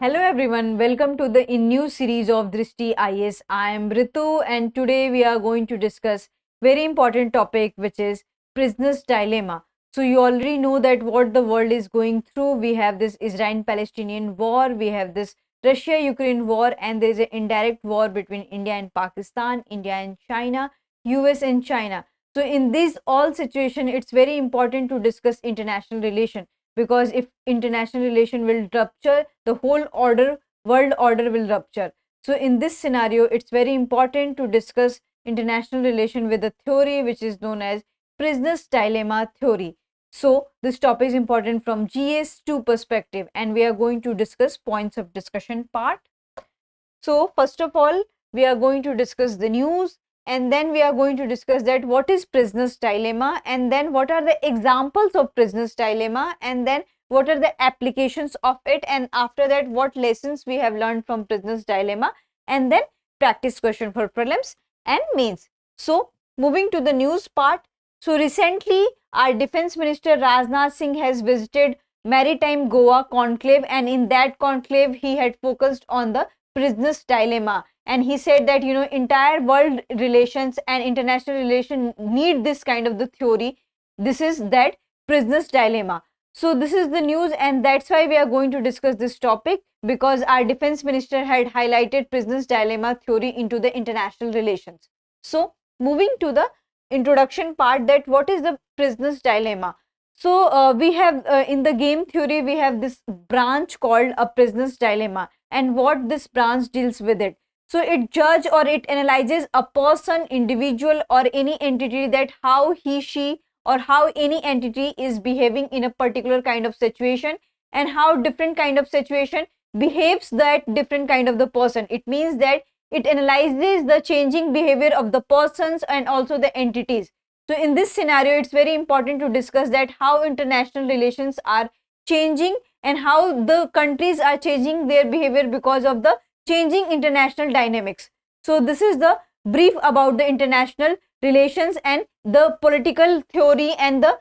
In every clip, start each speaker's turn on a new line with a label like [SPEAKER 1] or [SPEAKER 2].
[SPEAKER 1] Hello everyone, welcome to the new series of Drishti IAS. I am Ritu and today we are going to discuss very important topic which is prisoner's dilemma. So you already know that what the world is going through. We have this Israel-Palestinian war, we have this Russia-Ukraine war, and there is an indirect war between India and Pakistan, India and China, US and China. So in this all situation, it's very important to discuss international relation, because if international relation will rupture, the whole world order will rupture. So in this scenario, it's very important to discuss international relation with a theory which is known as prisoner's dilemma theory. So this topic is important from GS2 perspective, and we are going to discuss points of discussion part. So first of all, we are going to discuss the news, and then we are going to discuss that what is prisoner's dilemma, and then what are the examples of prisoner's dilemma, and then what are the applications of it, and after that what lessons we have learned from prisoner's dilemma, and then practice question for prelims and mains. So moving to the news part. So recently our defense minister Rajnath Singh has visited Maritime Goa conclave, and in that conclave he had focused on the prisoner's dilemma, and he said that entire world relations and international relation need this kind of the theory. This is that prisoner's dilemma. So this is the news, and that's why we are going to discuss this topic, because our defense minister had highlighted prisoner's dilemma theory into the international relations. So moving to the introduction part, that what is the prisoner's dilemma. So we have in the game theory we have this branch called a prisoner's dilemma, and what this branch deals with it. So it judge or it analyzes a person, individual or any entity, that how he, she or how any entity is behaving in a particular kind of situation, and how different kind of situation behaves that different kind of the person. It means that it analyzes the changing behavior of the persons and also the entities. So in this scenario, it's very important to discuss that how international relations are changing and how the countries are changing their behavior because of the changing international dynamics. So this is the brief about the international relations and the political theory and the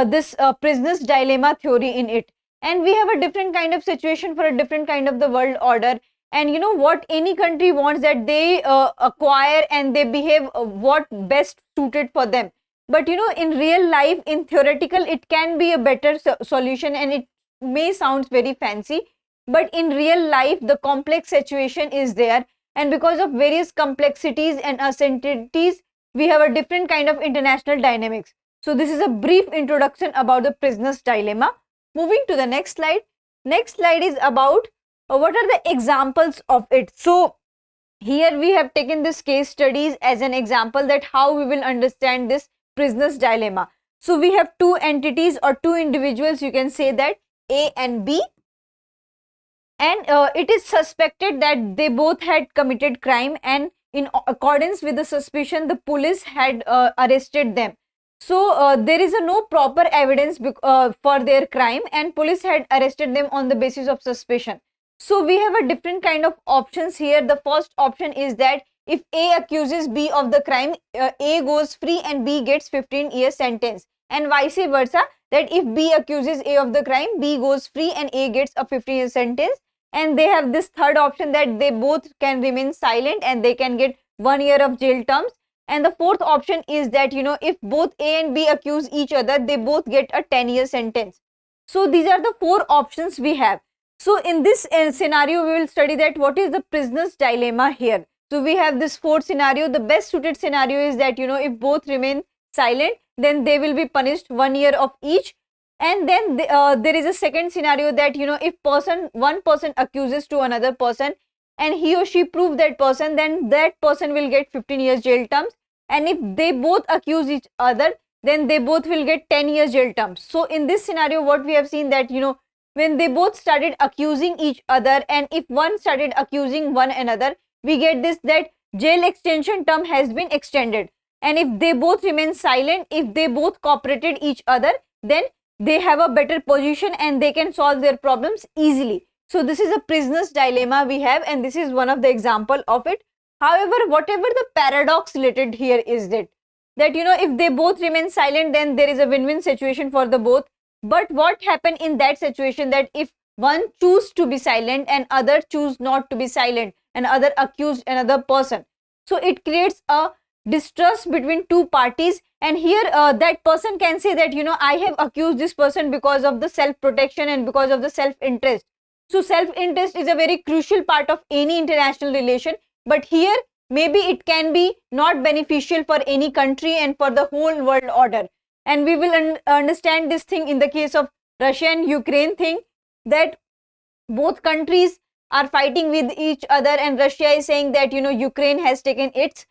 [SPEAKER 1] this prisoner's dilemma theory in it. And we have a different kind of situation for a different kind of the world order, and what any country wants, that they acquire and they behave what best suited for them. But in real life, in theoretical, it can be a better solution, and it may sound very fancy, but in real life the complex situation is there, and because of various complexities and uncertainties, we have a different kind of international dynamics. So this is a brief introduction about the prisoner's dilemma. Moving to the next slide. Next slide is about what are the examples of it. So here we have taken this case studies as an example, that how we will understand this prisoner's dilemma. So we have two entities or two individuals, you can say that A and B, and it is suspected that they both had committed crime, and in accordance with the suspicion, the police had arrested them. So there is no proper evidence for their crime, and police had arrested them on the basis of suspicion. So we have a different kind of options here. The first option is that if A accuses B of the crime, A goes free and B gets 15 years sentence, and vice versa, that if B accuses A of the crime, B goes free and A gets a 15 years sentence. And they have this third option, that they both can remain silent and they can get 1 year of jail terms. And the fourth option is that if both A and B accuse each other, they both get a 10-year sentence. So these are the four options we have. So in this scenario, we will study that what is the prisoner's dilemma here. So we have this fourth scenario. The best suited scenario is that if both remain silent, then they will be punished 1 year of each. And then there is a second scenario, that if one person accuses to another person and he or she prove that person, then that person will get 15 years jail terms. And if they both accuse each other, then they both will get 10 years jail terms. So in this scenario, what we have seen, that when they both started accusing each other, and if one started accusing one another, we get this, that jail extension term has been extended. And if they both remain silent, if they both cooperated each other, then they have a better position and they can solve their problems easily. So this is a prisoner's dilemma we have, and this is one of the example of it. However, whatever the paradox related here is that if they both remain silent, then there is a win-win situation for the both. But what happened in that situation, that if one choose to be silent and other choose not to be silent, and other accused another person. So it creates a distrust between two parties, and here that person can say that, I have accused this person because of the self protection and because of the self interest. So self interest is a very crucial part of any international relation, but here maybe it can be not beneficial for any country and for the whole world order. And we will understand this thing in the case of Russia and Ukraine thing, that both countries are fighting with each other, and Russia is saying that, Ukraine has taken its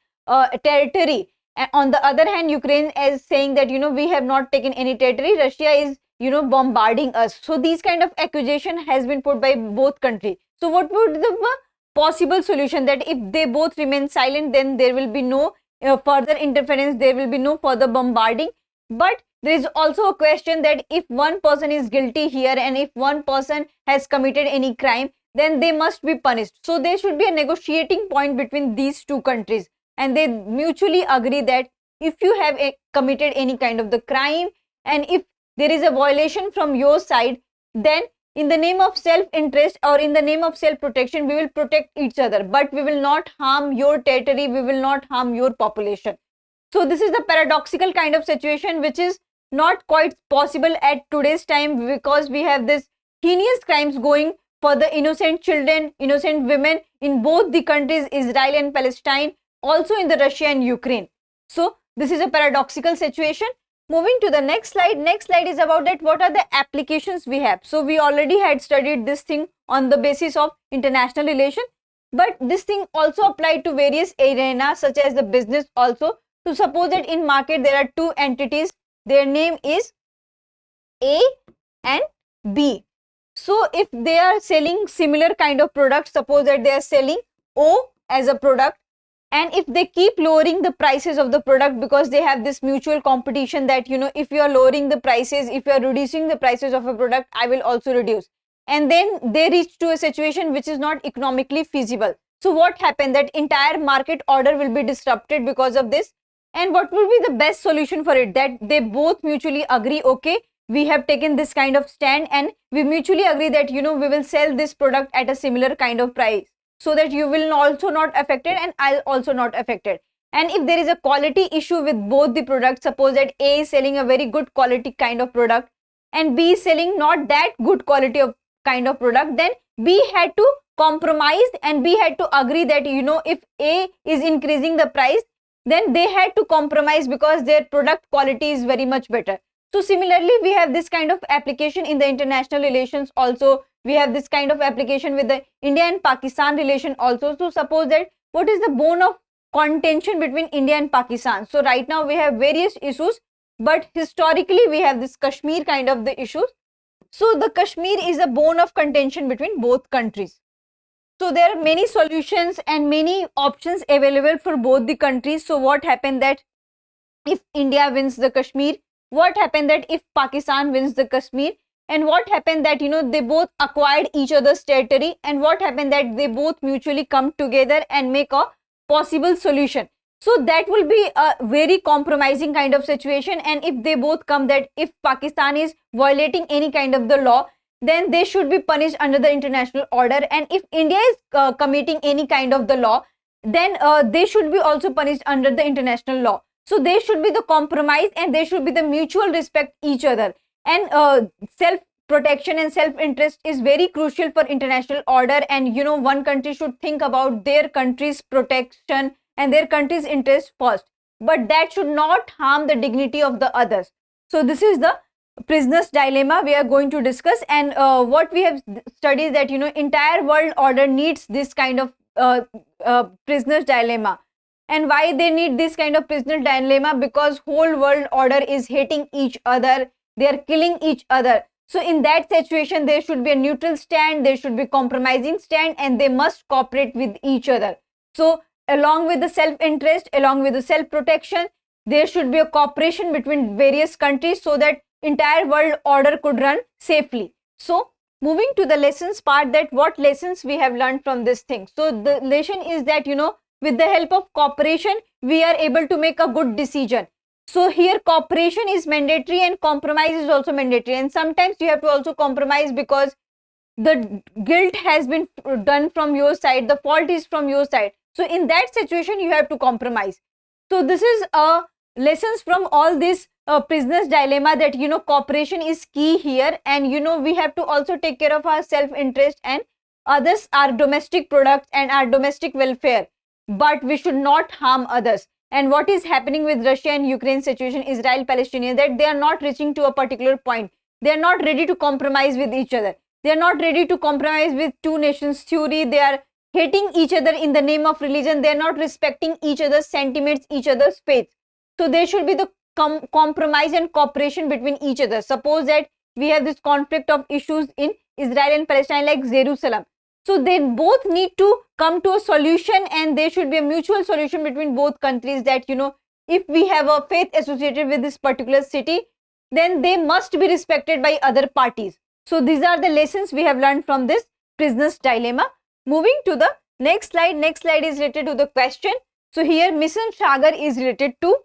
[SPEAKER 1] territory, and on the other hand Ukraine is saying that, we have not taken any territory, Russia is, bombarding us. So these kind of accusation has been put by both countries. So what would the possible solution? That if they both remain silent, then there will be no further interference, there will be no further bombarding. But there is also a question that if one person is guilty here and if one person has committed any crime, then they must be punished. So there should be a negotiating point between these two countries, and they mutually agree that if you have committed any kind of the crime and if there is a violation from your side, then in the name of self interest or in the name of self protection, we will protect each other, but we will not harm your territory, we will not harm your population. So this is the paradoxical kind of situation which is not quite possible at today's time, because we have this heinous crimes going for the innocent children, innocent women in both the countries, Israel and Palestine, also in the Russia and Ukraine. So this is a paradoxical situation. Moving to the next slide. Next slide is about that what are the applications we have. So we already had studied this thing on the basis of international relation, but this thing also applied to various arenas such as the business also. So suppose that in market there are two entities, their name is A and B. So if they are selling similar kind of products, suppose that they are selling O as a product, and if they keep lowering the prices of the product because they have this mutual competition that, if you are lowering the prices, if you are reducing the prices of a product, I will also reduce. And then they reach to a situation which is not economically feasible. So what happened? That entire market order will be disrupted because of this. And what will be the best solution for it? That they both mutually agree, okay, we have taken this kind of stand and we mutually agree that, we will sell this product at a similar kind of price, so that you will also not affected and I'll also not affected. And if there is a quality issue with both the products, suppose that A is selling a very good quality kind of product and B is selling not that good quality of kind of product, then B had to compromise and B had to agree that, if A is increasing the price, then they had to compromise because their product quality is very much better. So similarly, we have this kind of application in the international relations also. We have this kind of application with the India and Pakistan relation also. So suppose that what is the bone of contention between India and Pakistan? So right now we have various issues, but historically we have this Kashmir kind of the issues. So the Kashmir is a bone of contention between both countries. So there are many solutions and many options available for both the countries. So what happened that if India wins the Kashmir, what happened that if Pakistan wins the Kashmir, and what happened that, they both acquired each other's territory, and what happened that they both mutually come together and make a possible solution. So that will be a very compromising kind of situation. And if they both come that if Pakistan is violating any kind of the law, then they should be punished under the international order. And if India is committing any kind of the law, then they should be also punished under the international law. So there should be the compromise and there should be the mutual respect each other. And self protection and self interest is very crucial for international order. And one country should think about their country's protection and their country's interest first, but that should not harm the dignity of the others. So this is the prisoner's dilemma we are going to discuss. And what we have studied that entire world order needs this kind of prisoner's dilemma. And why they need this kind of prisoner dilemma? Because whole world order is hating each other, they are killing each other. So in that situation, there should be a neutral stand, there should be compromising stand, and they must cooperate with each other. So along with the self-interest, along with the self-protection, there should be a cooperation between various countries so that entire world order could run safely. So moving to the lessons part, that what lessons we have learned from this thing. So the lesson is that with the help of cooperation, we are able to make a good decision. So here cooperation is mandatory and compromise is also mandatory. And sometimes you have to also compromise because the guilt has been done from your side, the fault is from your side. So in that situation, you have to compromise. So this is lessons from all this prisoner's dilemma, that cooperation is key here, and we have to also take care of our self-interest and others, our domestic products and our domestic welfare, but we should not harm others. And what is happening with Russia and Ukraine situation, Israel-Palestine, that they are not reaching to a particular point. They are not ready to compromise with each other. They are not ready to compromise with two nations theory. They are hating each other in the name of religion. They are not respecting each other's sentiments, each other's faith. So there should be the compromise and cooperation between each other. Suppose that we have this conflict of issues in Israel and Palestine, like Jerusalem. So they both need to come to a solution, and there should be a mutual solution between both countries, that if we have a faith associated with this particular city, then they must be respected by other parties. So these are the lessons we have learned from this prisoner's dilemma. Moving to the next slide. Next slide is related to the question. So here Mission Sagar is related to,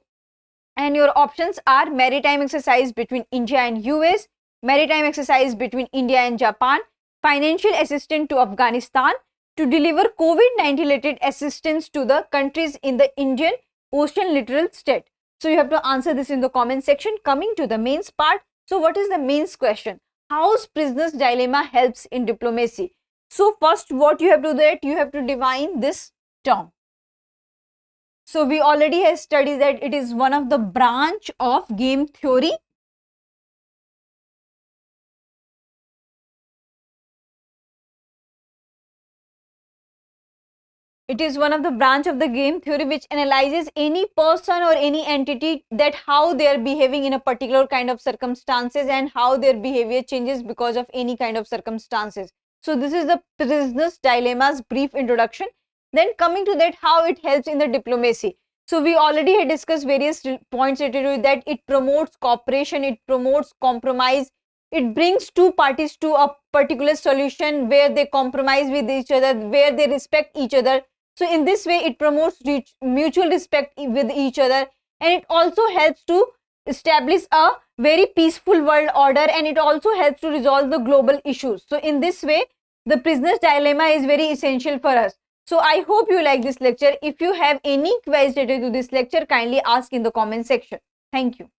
[SPEAKER 1] and your options are maritime exercise between India and US, maritime exercise between India and Japan, financial assistance to Afghanistan to deliver COVID-19 related assistance to the countries in the Indian Ocean littoral state. So you have to answer this in the comment section. Coming to the mains part. So what is the mains question? How's prisoner's dilemma helps in diplomacy? So first, what you have to do, that you have to define this term. So we already have studied that it is one of the branch of game theory. It is one of the branch of the game theory which analyzes any person or any entity, that how they are behaving in a particular kind of circumstances and how their behavior changes because of any kind of circumstances. So this is the prisoner's dilemma's brief introduction. Then coming to that, how it helps in the diplomacy. So we already had discussed various points related to that. It promotes cooperation, it promotes compromise, it brings two parties to a particular solution where they compromise with each other, where they respect each other. So in this way, it promotes mutual respect with each other, and it also helps to establish a very peaceful world order, and it also helps to resolve the global issues. So in this way, the prisoner's dilemma is very essential for us. So I hope you like this lecture. If you have any queries related to this lecture, kindly ask in the comment section. Thank you.